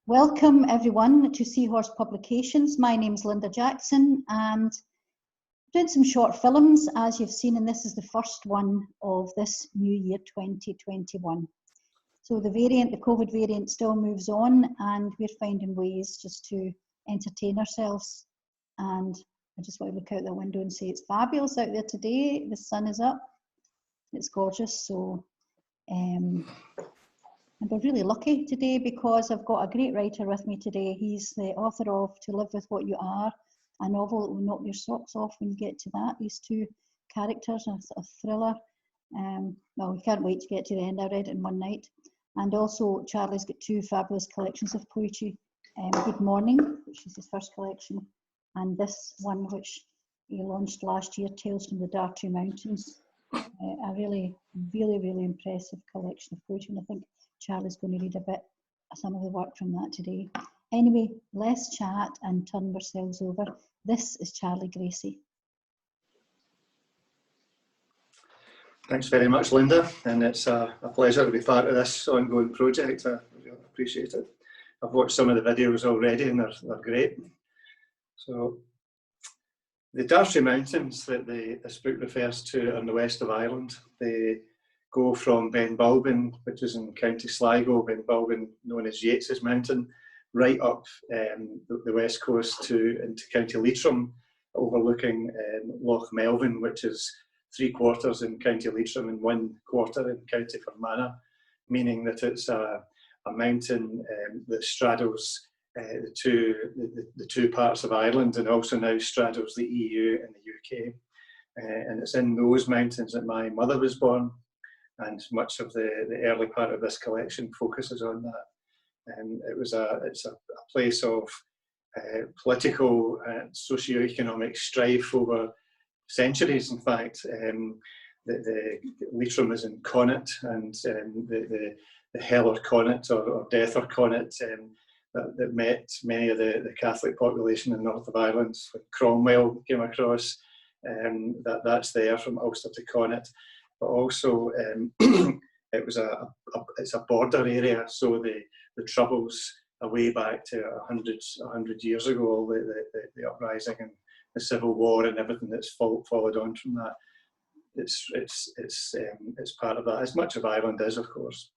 Welcome everyone to Seahorse Publications. My name's Linda Jackson and I'm doing some short films, as you've seen, and this is the first one of this new year 2021. So the COVID variant still moves on, and we're finding ways just to entertain ourselves. And I just want to look out the window and say it's fabulous out there today. The sun is up, it's gorgeous. So and we're really lucky today because I've got a great writer with me today. He's the author of To Live With What You Are, a novel that will knock your socks off when you get to that. These two characters, a sort of thriller. Well, we can't wait to get to the end. I read it in one night. And also Charlie's got two fabulous collections of poetry. Good Morning, which is his first collection, and this one which he launched last year, Tales from the Dartry Mountains. A really impressive collection of poetry, and I think Charlie's going to read a bit of some of the work from that today. Anyway, let's chat and turn ourselves over. This is Charlie Gracie. Thanks very much, Linda, and it's a pleasure to be part of this ongoing project. I really appreciate it. I've watched some of the videos already and they're great. So, the Dartry Mountains that this book refers to are in the west of Ireland. They go from Benbulben, which is in County Sligo, Benbulben known as Yates's Mountain, right up the west coast into County Leitrim, overlooking Loch Melvin, which is 3/4 in County Leitrim and 1/4 in County Fermanagh, meaning that it's a mountain that straddles the two parts of Ireland and also now straddles the EU and the UK. And it's in those mountains that my mother was born, and much of the early part of this collection focuses on that. And it's a place of political and socio-economic strife over centuries. In fact, the Leitrim is in Connaught, and the Hell or Connaught or Death or Connaught that met many of the Catholic population in the north of Ireland when Cromwell came across. That's there from Ulster to Connaught. But also it's a border area, so the troubles are way back to 100 years ago, all the uprising and the Civil War and everything that's followed on from that. It's part of that, as much of Ireland is, of course.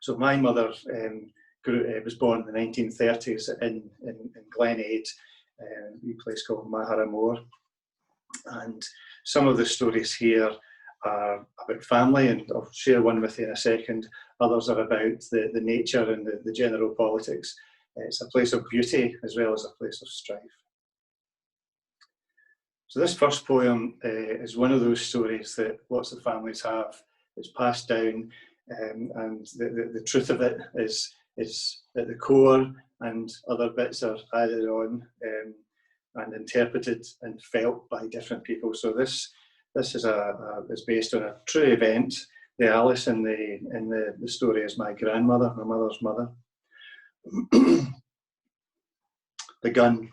So my mother was born in the 1930s in Glenaid, a wee place called Maharamore, and some of the stories here are about family, and I'll share one with you in a second. Others are about the nature and the general politics. It's a place of beauty as well as a place of strife. So this first poem is one of those stories that lots of families have. It's passed down, and the truth of it is at the core, and other bits are added on and interpreted and felt by different people. So this is based on a true event. The Alice in the story is my grandmother, my mother's mother. The gun.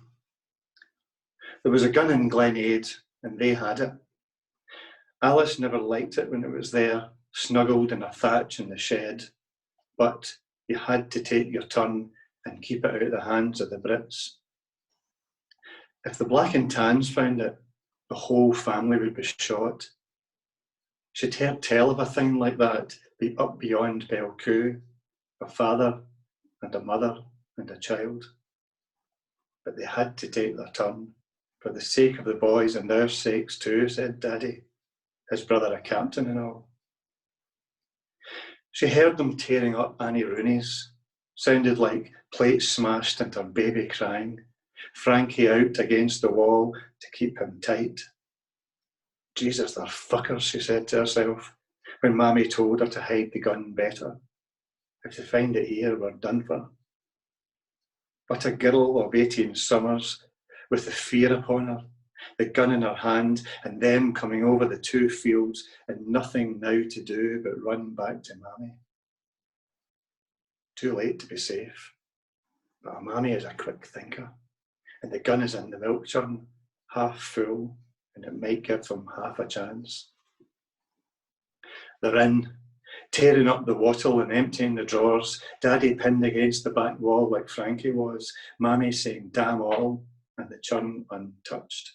There was a gun in Glenaid, and they had it. Alice never liked it when it was there, snuggled in a thatch in the shed, but you had to take your turn and keep it out of the hands of the Brits. If the Black and Tans found it, the whole family would be shot. She'd heard tell of a thing like that up beyond Belcoo, a father and a mother and a child. But they had to take their turn, for the sake of the boys and their sakes too, said Daddy, his brother a captain and all. She heard them tearing up Annie Rooney's, sounded like plates smashed and her baby crying, Frankie out against the wall to keep him tight. Jesus, they're fuckers, she said to herself, when Mammy told her to hide the gun better. If they find it here, we're done for. But a girl of 18 summers, with the fear upon her, the gun in her hand, and them coming over the two fields, and nothing now to do but run back to Mammy. Too late to be safe, but Mammy is a quick thinker, and the gun is in the milk churn, half full, and it might give them half a chance. They're in, tearing up the wattle and emptying the drawers, Daddy pinned against the back wall like Frankie was, Mammy saying damn all, and the churn untouched.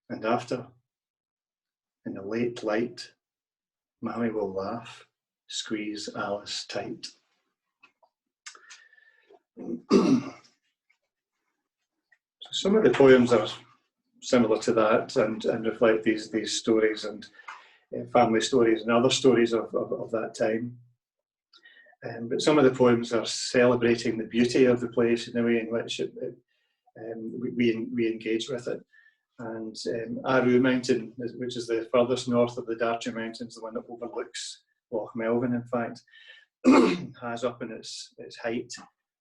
And after, in the late light, Mammy will laugh, squeeze Alice tight. Some of the poems are similar to that and reflect these stories and family stories and other stories of that time. But some of the poems are celebrating the beauty of the place in the way in which we engage with it. And Aru Mountain, which is the furthest north of the Dartry Mountains, the one that overlooks Loch Melvin, in fact, has up in its height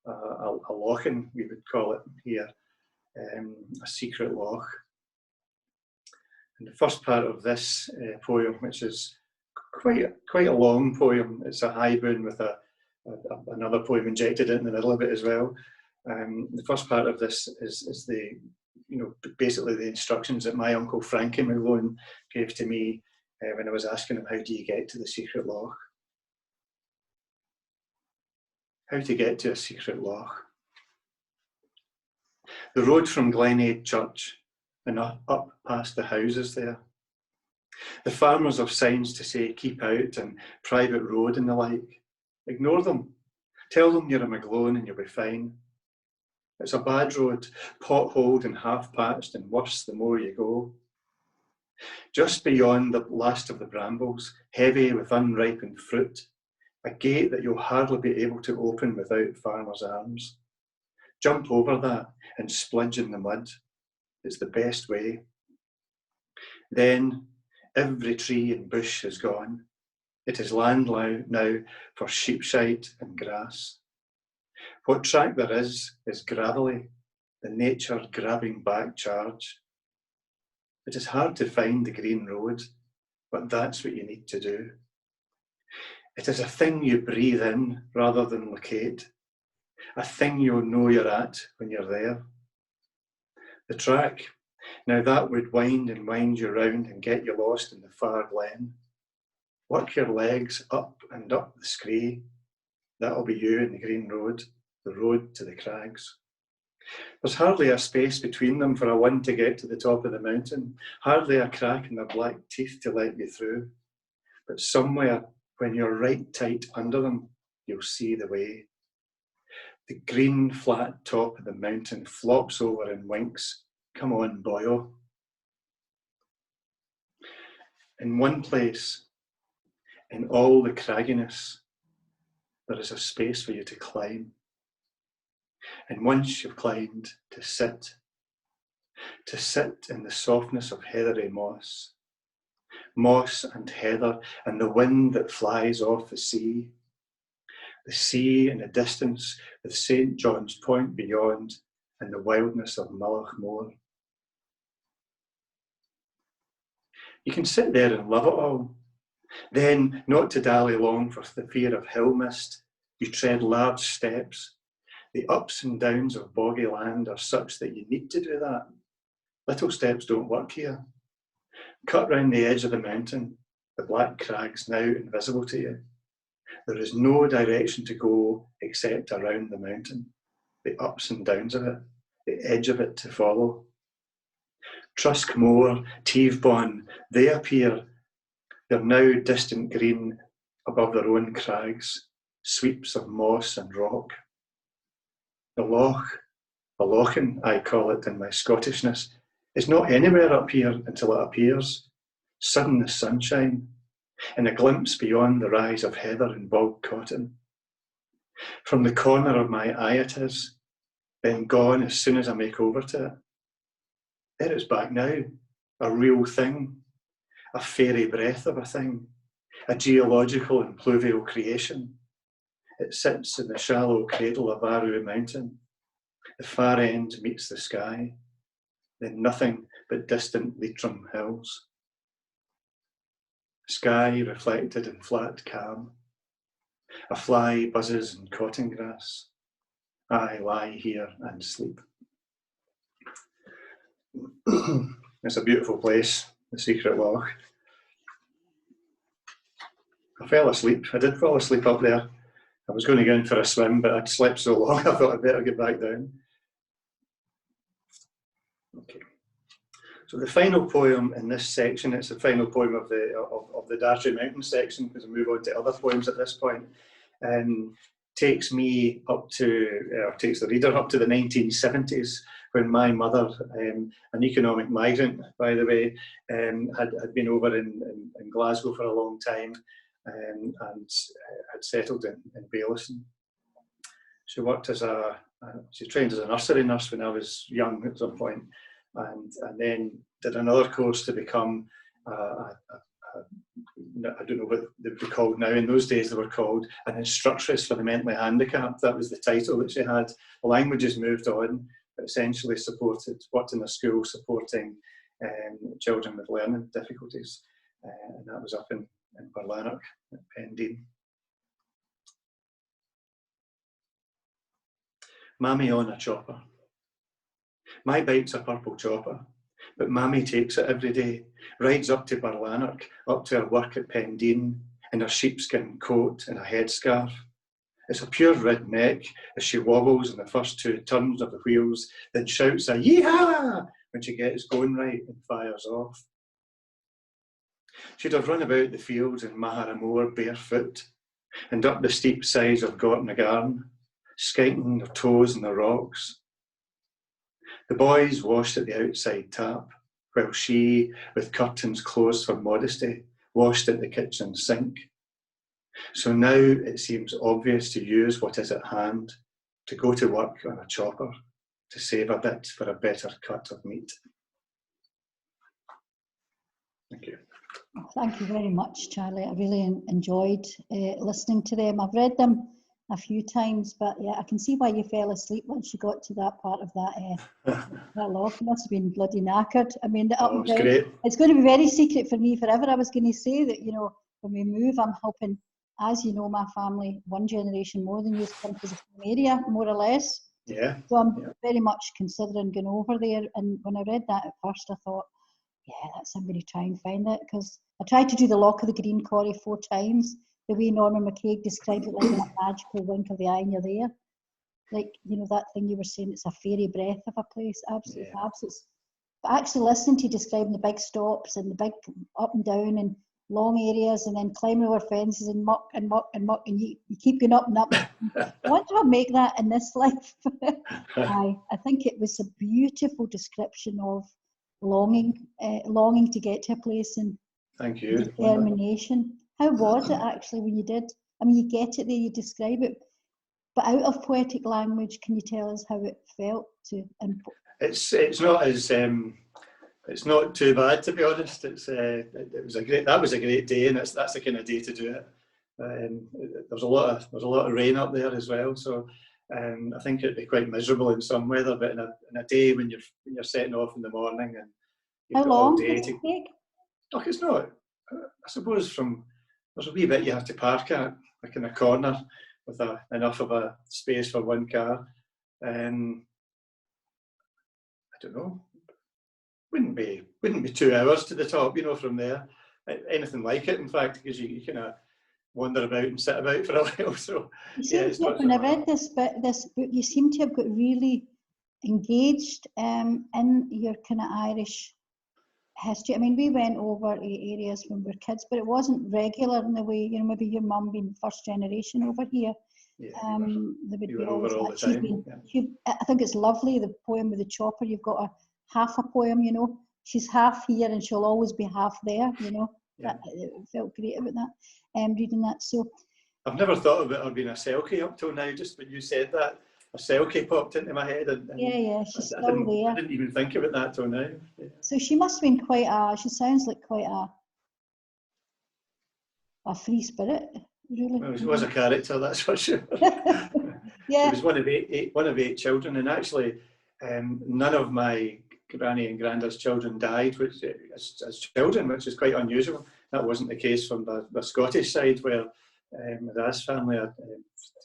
a lochan, we would call it here, a secret loch. And the first part of this poem, which is quite a long poem, it's a high boon with another poem injected in the middle of it as well. The first part of this is the, basically the instructions that my uncle Frankie Malone gave to me when I was asking him, how do you get to the secret loch? How to get to a secret loch. The road from Glenaid Church and up past the houses there. The farmers have signs to say keep out and private road and the like. Ignore them. Tell them you're a Maglone and you'll be fine. It's a bad road, potholed and half-patched, and worse the more you go. Just beyond the last of the brambles, heavy with unripened fruit, a gate that you'll hardly be able to open without farmers' arms. Jump over that and spludge in the mud. It's the best way. Then every tree and bush is gone. It is land now for sheepshite and grass. What track there is gravelly, the nature grabbing back charge. It is hard to find the green road, but that's what you need to do. It is a thing you breathe in rather than locate, a thing you'll know you're at when you're there. The track, now that would wind and wind you round and get you lost in the far glen. Work your legs up and up the scree. That'll be you in the green road, the road to the crags. There's hardly a space between them for a one to get to the top of the mountain, hardly a crack in their black teeth to let you through. But somewhere, when you're right tight under them, you'll see the way. The green flat top of the mountain flops over and winks. Come on, boyo. In one place, in all the cragginess, there is a space for you to climb. And once you've climbed, to sit in the softness of heathery moss. Moss and heather and the wind that flies off the sea in the distance with St. John's Point beyond and the wildness of Mullach Moor. You can sit there and love it all. Then, not to dally long for the fear of hill mist, you tread large steps. The ups and downs of boggy land are such that you need to do that. Little steps don't work here. Cut round the edge of the mountain, the black crags now invisible to you. There is no direction to go except around the mountain, the ups and downs of it, the edge of it to follow. Truskmore, Teavebon, they appear. They're now distant green above their own crags, sweeps of moss and rock. The loch, the lochan, I call it in my Scottishness, is not anywhere up here until it appears, sudden as sunshine, in a glimpse beyond the rise of heather and bog cotton. From the corner of my eye it is, then gone as soon as I make over to it. There it's back now, a real thing, a fairy breath of a thing, a geological and pluvial creation. It sits in the shallow cradle of Aru Mountain. The far end meets the sky, then nothing but distant Leitrim hills. Sky reflected in flat calm. A fly buzzes in cotton grass. I lie here and sleep. It's a beautiful place, the secret loch. I fell asleep. I did fall asleep up there. I was going to go in for a swim, but I'd slept so long I thought I'd better get back down. Okay. So the final poem in this section, it's the final poem of the Dartry Mountains section, because I move on to other poems at this point, takes me up to, takes the reader up to the 1970s, when my mother, an economic migrant, by the way, had been over in Glasgow for a long time, and had settled in Baillieston. She worked as she trained as a nursery nurse when I was young at some point, and then did another course to become, I don't know what they would be called now. In those days they were called an instructress for the mentally handicapped. That was the title that she had. The languages moved on, but essentially worked in a school supporting children with learning difficulties, and that was up in Barlanark at Pendeen. Mammy on a chopper. My bike's a purple chopper, but Mammy takes it every day, rides up to Barlanark, up to her work at Pendeen, in her sheepskin coat and a headscarf. It's a pure red neck as she wobbles in the first two turns of the wheels, then shouts a yee-haw when she gets going right and fires off. She'd have run about the fields in Maharamore barefoot, and up the steep sides of Gortnagarn, skiting their toes in the rocks. The boys washed at the outside tap, while she, with curtains closed for modesty, washed at the kitchen sink. So now it seems obvious to use what is at hand, to go to work on a chopper, to save a bit for a better cut of meat. Thank you. Thank you very much, Charlie. I really enjoyed listening to them. I've read them a few times, but yeah, I can see why you fell asleep once you got to that part of that log. You must have been bloody knackered. I mean, it was great. It's going to be very secret for me forever. I was going to say that, you know, when we move, I'm hoping, as you know, my family, one generation more than you, come to the same area, more or less. Yeah. So I'm very much considering going over there. And when I read that at first, I thought, yeah, I'm going to try and find it, because I tried to do the Loch of the Green Quarry 4 times. The way Norman McCaig described it, like that magical wink of the eye and you're there. Like, you know, that thing you were saying, it's a fairy breath of a place, absolutely fabulous. But actually listening to you describing the big stops and the big up and down and long areas, and then climbing over fences and muck and muck and muck, and you keep going up and up. I want to make that in this life. I think it was a beautiful description of longing to get to a place, and thank you. Determination. How was it actually when you did? I mean, you get it there, you describe it, but out of poetic language, can you tell us how it felt to? It's not as it's not too bad, to be honest. It was a great day, and that's the kind of day to do it. There was a lot of rain up there as well, so I think it'd be quite miserable in some weather. But in a day when you're setting off in the morning and you've got all day to take. Look, it's not. I suppose there's a wee bit you have to park at, like in a corner with enough of a space for one car. I don't know. Wouldn't be 2 hours to the top, you know, from there. Anything like it, in fact, because you kind of wander about and sit about for a while. So when I read this book, you seem to have got really engaged in your kind of Irish history. I mean, we went over areas when we were kids, but it wasn't regular in the way, you know, maybe your mum being first generation over here. Yeah, you were over all the time. I think it's lovely, the poem with the chopper. You've got half a poem, you know. She's half here and she'll always be half there, you know. Yeah. It felt great about that, reading that. So I've never thought of it being a selkie up till now. Just when you said that, a selkie popped into my head, and she's still there. I didn't even think about that till now. Yeah. So she must have been she sounds like quite a free spirit, really. Well, she was a character, that's for sure. Yeah. She was one of eight children, and actually none of my granny and granddad's children died as children, which is quite unusual. That wasn't the case from the Scottish side, where my dad's family had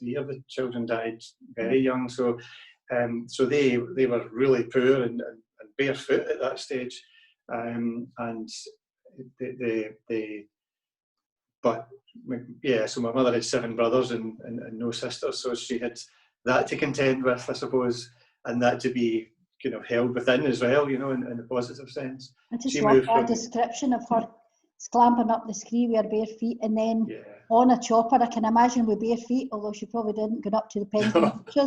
3 of the children died very young. So they were really poor and barefoot at that stage, but yeah, so my mother had 7 brothers and no sisters, so she had that to contend with, I suppose, and that to be kind of held within as well, you know, in a positive sense. I just She love moved that from, description of her clamping up the scree with her bare feet, and then yeah, on a chopper, I can imagine with bare feet, although she probably didn't, going up to the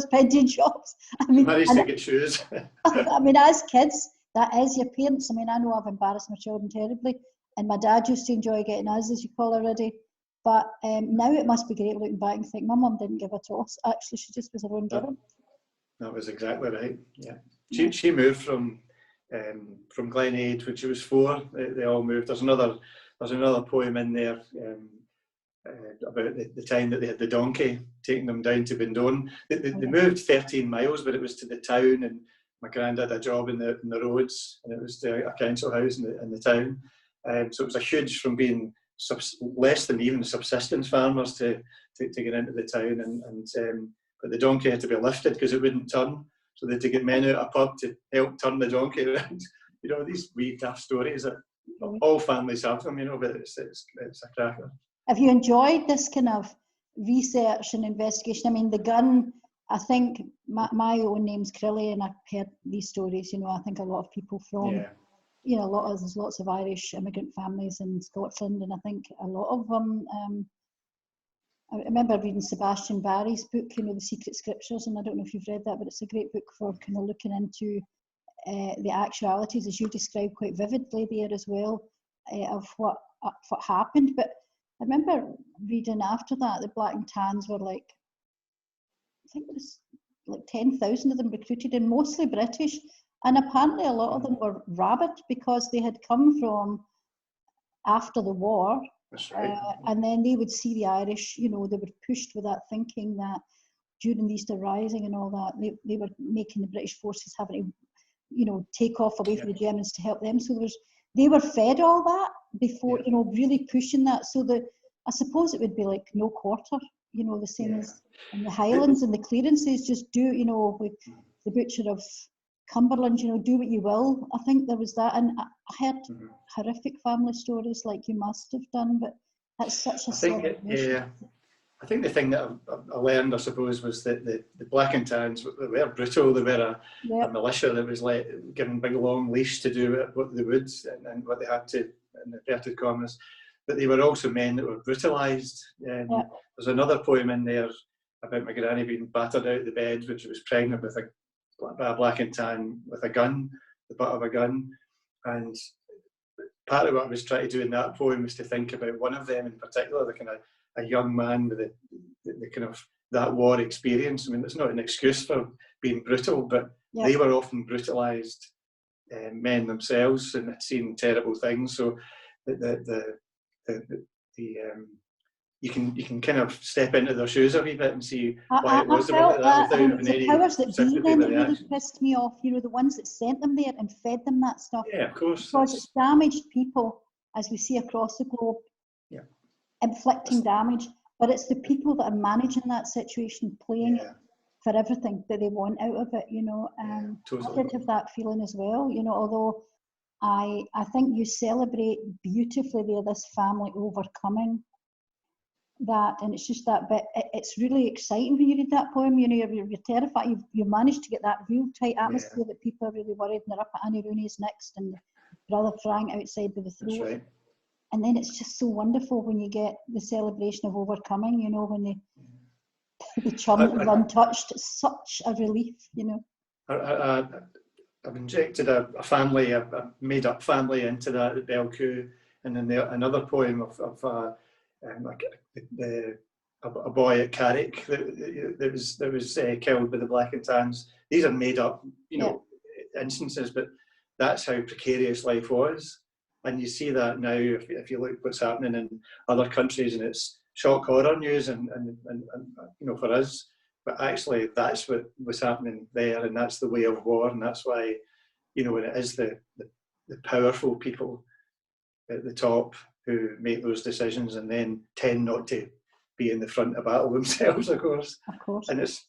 pension shops. I mean, managed to get shoes. I mean, as kids, that is your parents. I mean, I know I've embarrassed my children terribly, and my dad used to enjoy getting us, as you call her, ready. But now it must be great looking back and think, my mum didn't give a toss. Actually, she just was her own giver. That was exactly right. Yeah, she moved from Glenade when she was 4. They all moved. There's another poem in there about the time that they had the donkey taking them down to Bindone. They moved 13 miles, but it was to the town, and my granddad had a job in the roads, and it was to a council house in the town. So it was a huge, from being less than even subsistence farmers to get into the town, but the donkey had to be lifted because it wouldn't turn, so they had to get men out of a pub to help turn the donkey around. You know, these wee daft stories that all families have them, you know, but it's a cracker. Have you enjoyed this kind of research and investigation? I mean, the gun, I think my own name's Crilly, and I've heard these stories, you know, I think a lot of people from, you know, there's lots of Irish immigrant families in Scotland, and I think a lot of them, I remember reading Sebastian Barry's book, you know, The Secret Scriptures, and I don't know if you've read that, but it's a great book for kind of looking into the actualities, as you described quite vividly there as well, of what happened. But I remember reading after that, the Black and Tans were like, I think it was like 10,000 of them recruited, and mostly British. And apparently a lot of them were rabid because they had come from after the war. That's right. And then they would see the Irish, you know, they were pushed with that thinking that during the Easter Rising and all that, they were making the British forces having to, you know, take off away from the Germans to help them. So they were fed all that before, you know, really pushing that. So I suppose it would be like no quarter, you know, the same as in the Highlands and the clearances, just do, you know, with the butcher of Cumberland, you know, do what you will. I think there was that, and I heard horrific family stories like you must have done, but that's such a celebration. I think the thing that I learned, I suppose, was that the Black and Tans, they were brutal. They were a militia that was given big long leash to do what they would and what they had to, in inverted commas. But they were also men that were brutalised. There's another poem in there about my granny being battered out of the bed when she was pregnant by a Black and Tan with a gun, the butt of a gun. And part of what I was trying to do in that poem was to think about one of them in particular, the kind of a young man with the kind of that war experience. I mean, it's not an excuse for being brutal, but they were often brutalised men themselves and had seen terrible things. So you can kind of step into their shoes a wee bit and see why it was about that without having any powers that be then that really action. pissed me off. You know, the ones that sent them there and fed them that stuff. Yeah, of course. Because it's damaged people, as we see across the globe, inflicting damage. But it's the people that are managing that situation, playing it for everything that they want out of it. You know, totally. I did have that feeling as well. You know, although I think you celebrate beautifully there this family overcoming that, and it's just that bit. It's really exciting when you read that poem. You know, you're terrified. You managed to get that real tight atmosphere that people are really worried, and they're up at Annie Rooney's next, and the brother crying outside with the throat. That's right. And then it's just so wonderful when you get the celebration of overcoming. You know, when they chum and run touched. It's such a relief. You know. I've injected a family, a made-up family into that at Belcoo, and then another poem of a boy at Carrick that was killed by the Black and Tans. These are made-up, you know, instances, but that's how precarious life was. And you see that now if you look what's happening in other countries, and it's shock horror news, and you know, for us. But actually, that's what was happening there, and that's the way of war, and that's why, you know, when it is the powerful people at the top who make those decisions and then tend not to be in the front of battle themselves, of course. Of course. And it's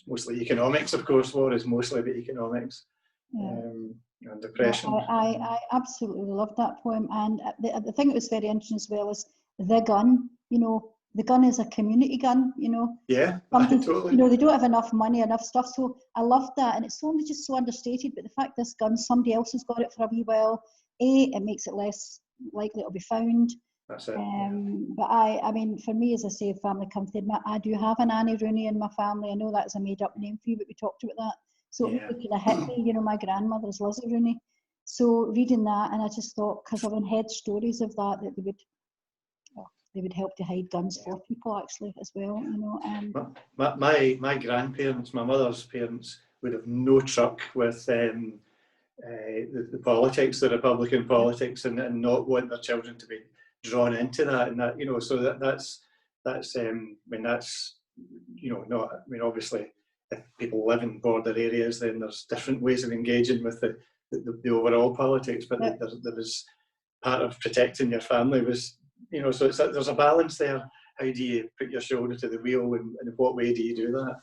mostly economics, of course. War is mostly about economics and depression. I absolutely love that poem, and the thing that was very interesting as well is the gun. you know, the gun is a community gun, you know. Yeah, Something, totally. you know, they don't have enough money, enough stuff. So I loved that. And it's only just so understated, but the fact this gun, somebody else has got it for a wee while, it makes it less likely it'll be found. That's it. But I mean, for me, as I say, family comfort, I do have an Annie Rooney in my family. I know that's a made-up name for you, but we talked about that. So it really kind of hit me. You know, my grandmother's Lizzie Rooney. So reading that, and I just thought, because I've heard stories of that they would help to hide guns for people actually as well. You know. My grandparents, my mother's parents, would have no truck with the politics, the Republican politics, and not want their children to be drawn into that, and that, you know, so that's I mean, that's, you know, not, I mean, obviously if people live in border areas, then there's different ways of engaging with the overall politics, but there is part of protecting your family was, you know, so there's a balance there. How do you put your shoulder to the wheel, and in what way do you do that?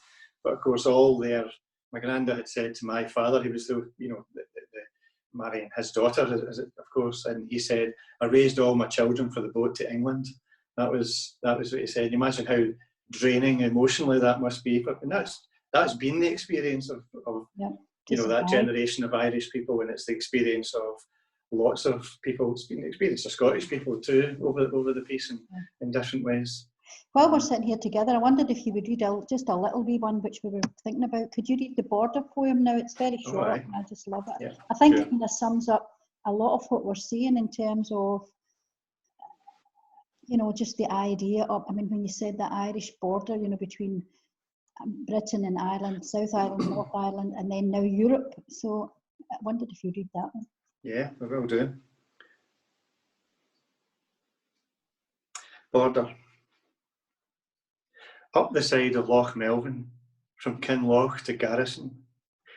But of course, my granddad had said to my father, he was the marrying his daughter, of course, and he said, I raised all my children for the boat to England. That was what he said. You imagine how draining emotionally that must be, and that's been the experience of you know, that generation of Irish people, and it's the experience of lots of people. It's been the experience of Scottish people too over the piece in different ways. While we're sitting here together, I wondered if you would read just a little wee one which we were thinking about. Could you read the Border poem now? It's very short, and I just love it. Yeah, I think sure. it kind of sums up a lot of what we're seeing in terms of, you know, just the idea of, I mean, when you said the Irish border, you know, between Britain and Ireland, South Ireland, North Ireland, and then now Europe. So I wondered if you read that one. Yeah, I will do. Border. Up the side of Loch Melvin, from Kinloch to Garrison,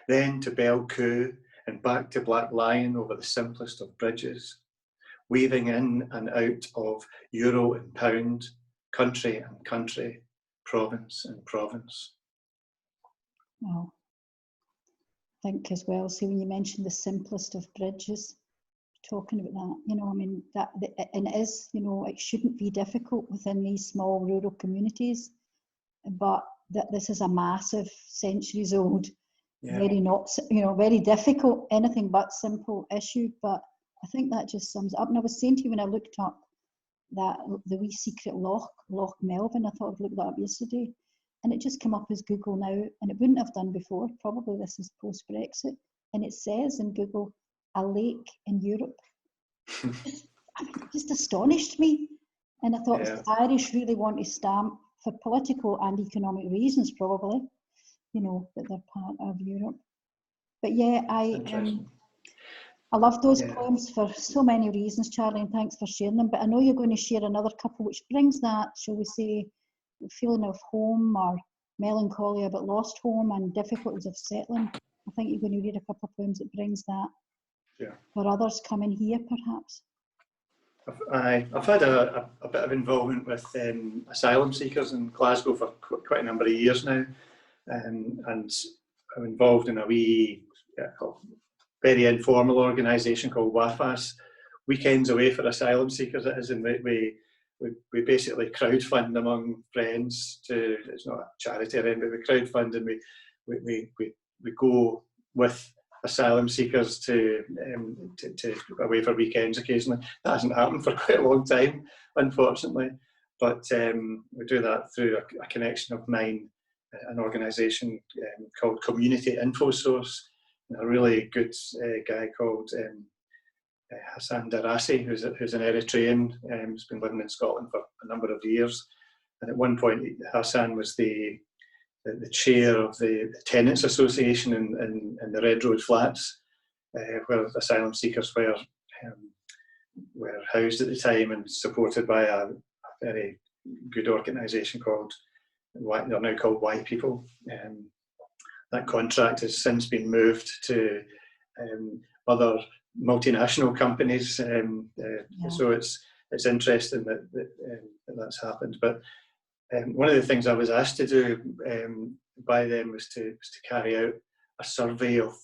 then to Belcoo and back to Black Lion over the simplest of bridges, weaving in and out of euro and pound, country and country, province and province. Well, I think as well, see, when you mentioned the simplest of bridges, talking about that, you know, I mean, and it is, you know, it shouldn't be difficult within these small rural communities, but that this is a massive, centuries old, very not, you know, very difficult, anything but simple issue. But I think that just sums it up. And I was saying to you when I looked up that the wee secret Loch Melvin, I thought I'd looked that up yesterday, and it just came up as Google now, and it wouldn't have done before. Probably this is post-Brexit, and it says in Google, a lake in Europe. Just astonished me, and I thought the Irish really want to stamp, for political and economic reasons probably, you know, that they're part of Europe. But yeah, I love those poems for so many reasons, Charlie, and thanks for sharing them. But I know you're going to share another couple which brings that, shall we say, feeling of home or melancholy about lost home and difficulties of settling. I think you're going to read a couple of poems that brings that for others coming here, perhaps. I've had a bit of involvement with asylum seekers in Glasgow for quite a number of years now, and I'm involved in a wee, very informal organisation called WAFAS, Weekends Away for Asylum Seekers. It is, in that we basically crowdfund among friends to, it's not a charity or anything, but we crowdfund, and we go with asylum seekers to away for weekends occasionally. That hasn't happened for quite a long time, unfortunately, but we do that through a connection of mine, an organisation called Community Info Source, and a really good guy called Hassan Darassi, who's an Eritrean, who's been living in Scotland for a number of years, and at one point Hassan was the chair of the Tenants Association in the Red Road Flats, where asylum seekers were housed at the time, and supported by a very good organisation called, they're now called White People. That contract has since been moved to other multinational companies, so it's interesting that that's happened. But one of the things I was asked to do by them was to carry out a survey of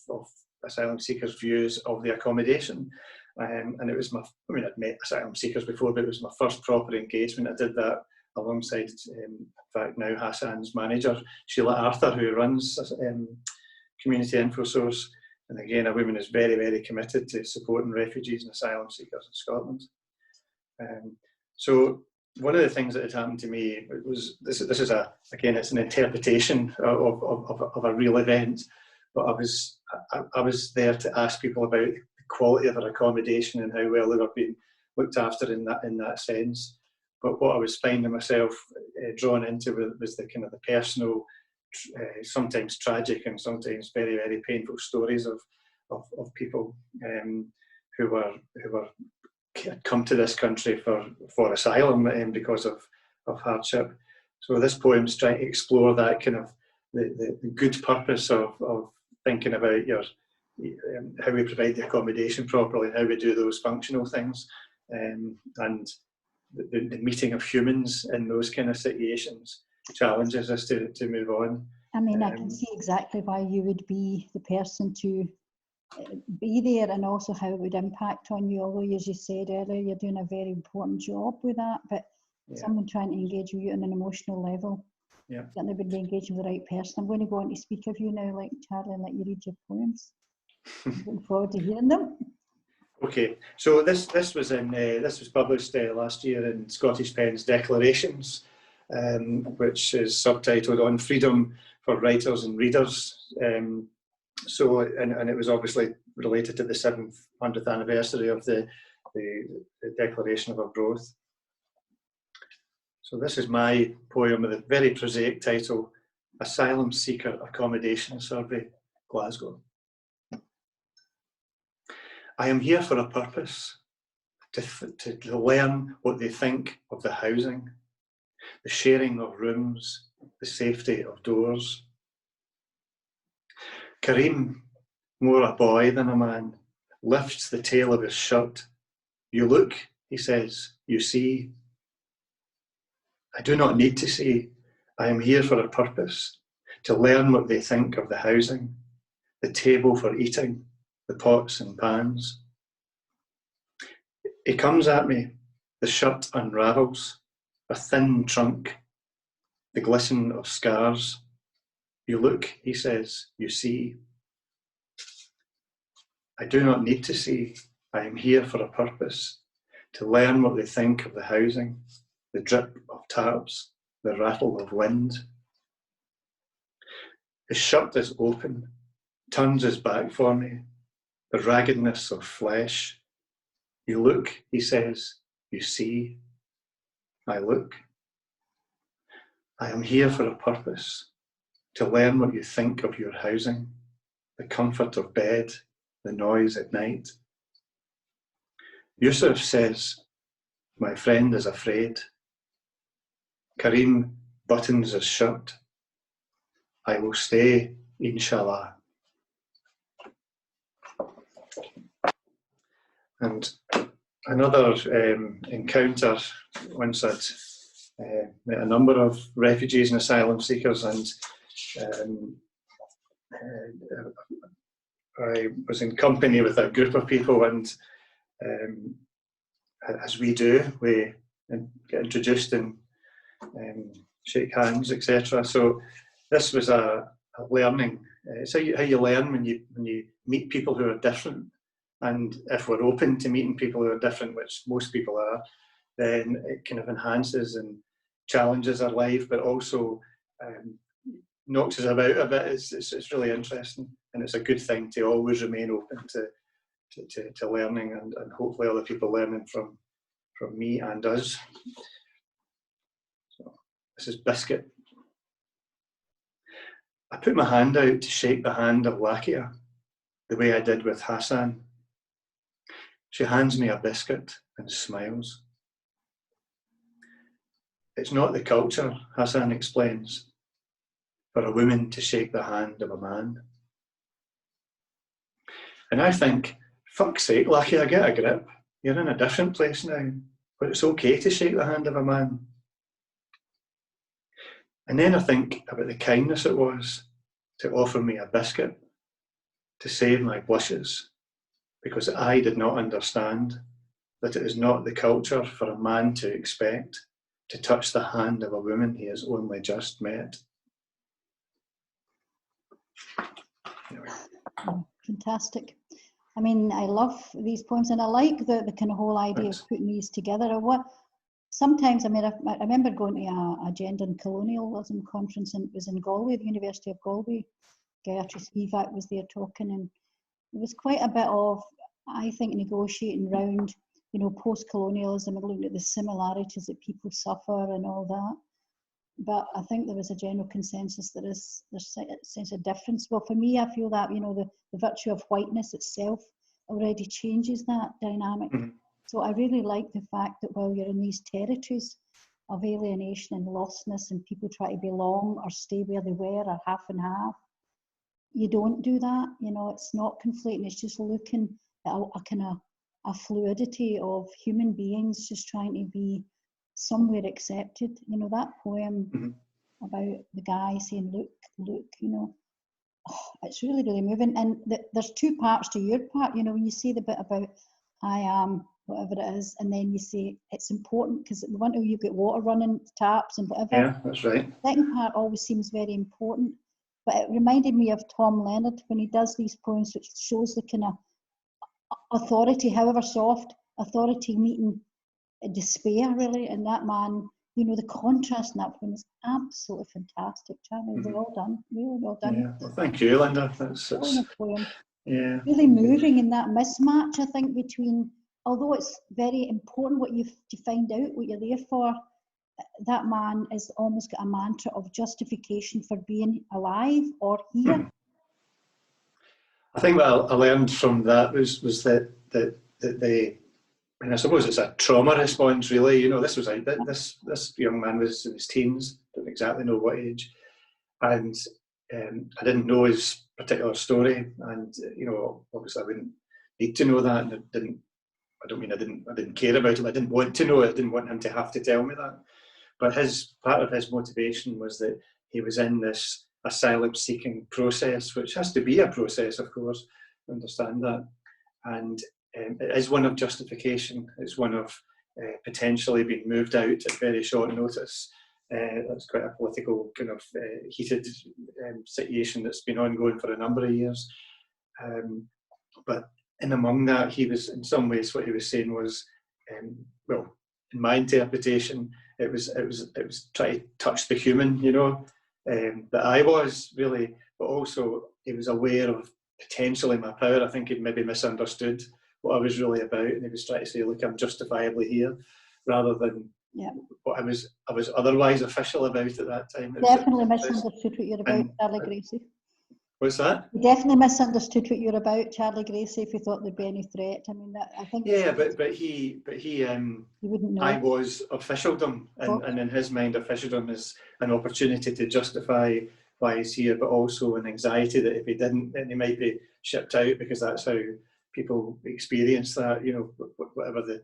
asylum seekers' views of the accommodation. And it was I'd met asylum seekers before, but it was my first proper engagement. I did that alongside, in fact, now Hassan's manager, Sheila Arthur, who runs Community InfoSource. And again, a woman is very, very committed to supporting refugees and asylum seekers in Scotland. So one of the things that had happened to me was, this is again, it's an interpretation of a real event, but I was there to ask people about the quality of their accommodation and how well they were being looked after in that sense. But what I was finding myself drawn into was the kind of the personal, sometimes tragic and sometimes very, very painful stories of people who had come to this country for asylum because of hardship. So this poem is trying to explore that kind of the good purpose of thinking about how we provide the accommodation properly, how we do those functional things, and the meeting of humans in those kind of situations challenges us to move on. I mean, I can see exactly why you would be the person to be there, and also how it would impact on you, although, as you said earlier, you're doing a very important job with that, but someone trying to engage with you on an emotional level, certainly would be engaging with the right person. I'm going to go on to speak of you now, like Charlie, and let you read your poems. I'm looking forward to hearing them. Okay, so this was published last year in Scottish Pen's Declarations, which is subtitled "On Freedom for Writers and Readers." So, and it was obviously related to the 700th anniversary of the Declaration of Arbroath. So this is my poem with a very prosaic title, "Asylum Seeker Accommodation Survey, Glasgow." I am here for a purpose, to learn what they think of the housing, the sharing of rooms, the safety of doors. Karim, more a boy than a man, lifts the tail of his shirt. "You look," he says, "you see." I do not need to see. I am here for a purpose, to learn what they think of the housing, the table for eating, the pots and pans. He comes at me, the shirt unravels, a thin trunk, the glisten of scars. "You look," he says, "you see." I do not need to see. I am here for a purpose, to learn what they think of the housing, the drip of taps, the rattle of wind. His shirt is open, turns his back for me, the raggedness of flesh. "You look," he says, "you see." I look. I am here for a purpose, to learn what you think of your housing, the comfort of bed, the noise at night. Yusuf says, "My friend is afraid." Karim buttons his shirt. "I will stay, inshallah." And another encounter, once I'd met a number of refugees and asylum seekers, and I was in company with a group of people, and as we do, we get introduced and shake hands, etc. So this was a learning. It's how you learn when you meet people who are different, and if we're open to meeting people who are different, which most people are, then it kind of enhances and challenges our life, but also knocks us about a bit. It's really interesting, and it's a good thing to always remain open to learning, and hopefully other people learning from me and us. So this is Biscuit. I put my hand out to shake the hand of Lakia, the way I did with Hassan. She hands me a biscuit and smiles. It's not the culture, Hassan explains, for a woman to shake the hand of a man. And I think, fuck's sake, Lakia, get a grip. You're in a different place now, but it's okay to shake the hand of a man. And then I think about the kindness it was to offer me a biscuit, to save my blushes, because I did not understand that it is not the culture for a man to expect to touch the hand of a woman he has only just met. Anyway. Oh, fantastic. I mean, I love these poems, and I like the kind of whole idea of putting these together. Sometimes, I mean, I remember going to a gender and colonialism conference, and it was in Galway, the University of Galway. Dartry Mountains was there talking, and it was quite a bit of, I think, negotiating around, you know, post-colonialism and looking at the similarities that people suffer and all that. But I think there was a general consensus that there's a sense of difference. Well, for me, I feel that, you know, the virtue of whiteness itself already changes that dynamic. Mm-hmm. So I really like the fact that while you're in these territories of alienation and lostness, and people try to belong or stay where they were or half and half, you don't do that. You know, it's not conflating. It's just looking at a kind of a fluidity of human beings just trying to be somewhere accepted. You know, that poem mm-hmm. about the guy saying, look, you know, it's really, really moving. And there's two parts to your part. You know, when you say the bit about I am whatever it is, and then you say it's important because we want to, you get water running, taps and whatever. Yeah, that's right. The second part always seems very important. But it reminded me of Tom Leonard when he does these poems, which shows the kind of authority, however soft, authority meeting despair, really. And that man, you know, the contrast in that poem is absolutely fantastic. Charlie, Mm-hmm. well done, really well done. Yeah, well, thank you, Linda. That's poem. Yeah, really moving in that mismatch, I think, between, although it's very important what you've to find out what you're there for, that man has almost got a mantra of justification for being alive or here. Mm-hmm. I think what I learned from that was that they, and I suppose it's a trauma response, really. You know, this young man was in his teens, don't exactly know what age, and I didn't know his particular story, and you know, obviously I wouldn't need to know that, and I didn't care about him. I didn't want to know it. I didn't want him to have to tell me that. But part of his motivation was that he was in this asylum-seeking process, which has to be a process, of course. I understand that, and it is one of justification. It's one of potentially being moved out at very short notice. That's quite a political kind of heated situation that's been ongoing for a number of years. But in among that, he was, in some ways, what he was saying was, well, in my interpretation, it was trying to touch the human, you know, that I was really, but also he was aware of potentially my power. I think he'd maybe misunderstood what I was really about, and he was trying to say, look, I'm justifiably here, rather than what I was otherwise official about at that time. Definitely misunderstood what you're about, Charlie Gracie. What's that? You definitely misunderstood what you're about, Charlie Gracie, if you thought there'd be any threat. I mean, I think. Yeah, but he wouldn't know. I was officialdom, and in his mind, officialdom is an opportunity to justify why he's here, but also an anxiety that if he didn't, then he might be shipped out, because that's how people experience that, you know, whatever the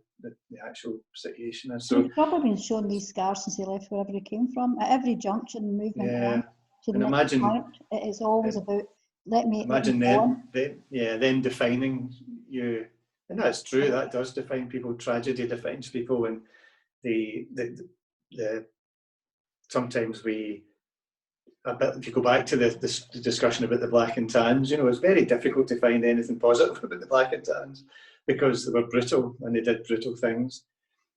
actual situation is. So he's probably been shown these scars since he left wherever he came from. At every junction, movement on to the next point, it is always about imagine them defining you, and that's true. That does define people. Tragedy defines people, and the sometimes if you go back to the discussion about the black and tans, you know, it's very difficult to find anything positive about the black and tans because they were brutal and they did brutal things.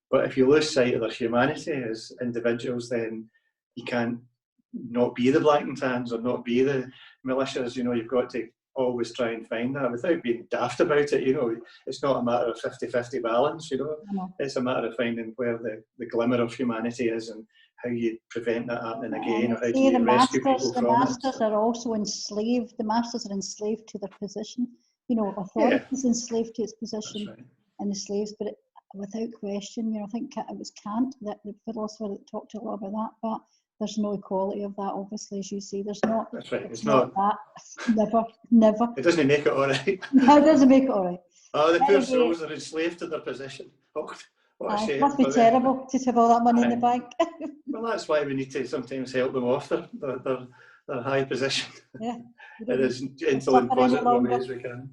But if you lose sight of their humanity as individuals, then you can't not be the black and tans or not be the militias. You know, you've got to always try and find that without being daft about it. You know, it's not a matter of 50-50 balance, you know. It's a matter of finding where the glimmer of humanity is and how you prevent that happening again, or how do you rescue people from it. The masters are also enslaved. The masters are enslaved to their position. You know, authority is enslaved to its position, and the slaves. But without question, you know, I think it was Kant, that the philosopher, that talked a lot about that. But there's no equality of that, obviously, as you say. There's not. That's right. It's not that. Never. It doesn't make it all right. No, it doesn't make it all right. Oh, the poor souls are enslaved to their position. Oh, what a shame. It must be terrible to have all that money in the bank. Well, that's why we need to sometimes help them off their high position. Yeah. In as gentle and positive ways we can.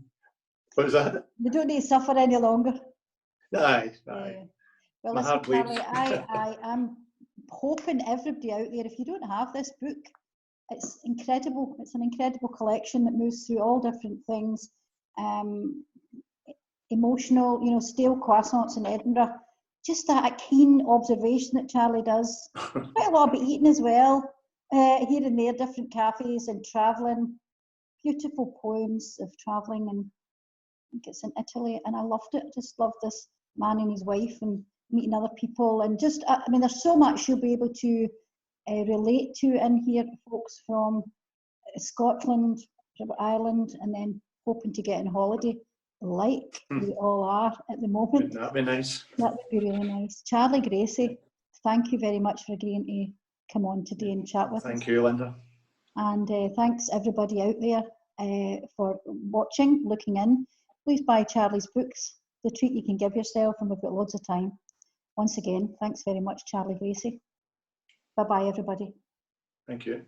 What was that? We don't need to suffer any longer. Aye. Well, listen, Charlie, I am hoping everybody out there, if you don't have this book, it's incredible. It's an incredible collection that moves through all different things. Emotional, you know, stale croissants in Edinburgh. Just that keen observation that Charlie does. Quite a lot about eating as well. Here and there, different cafes and travelling. Beautiful poems of travelling, and I think it's in Italy, and I loved it. I just loved this man and his wife and meeting other people, and just, I mean, there's so much you'll be able to relate to in here, folks from Scotland, Ireland, and then hoping to get on holiday like we all are at the moment. Wouldn't that be nice? That would be really nice. Charlie Gracie, thank you very much for agreeing to come on today and chat with us. Thank you, Linda. And thanks everybody out there for watching, looking in. Please buy Charlie's books, the treat you can give yourself, and we've got loads of time. Once again, thanks very much, Charlie Gracie. Bye-bye, everybody. Thank you.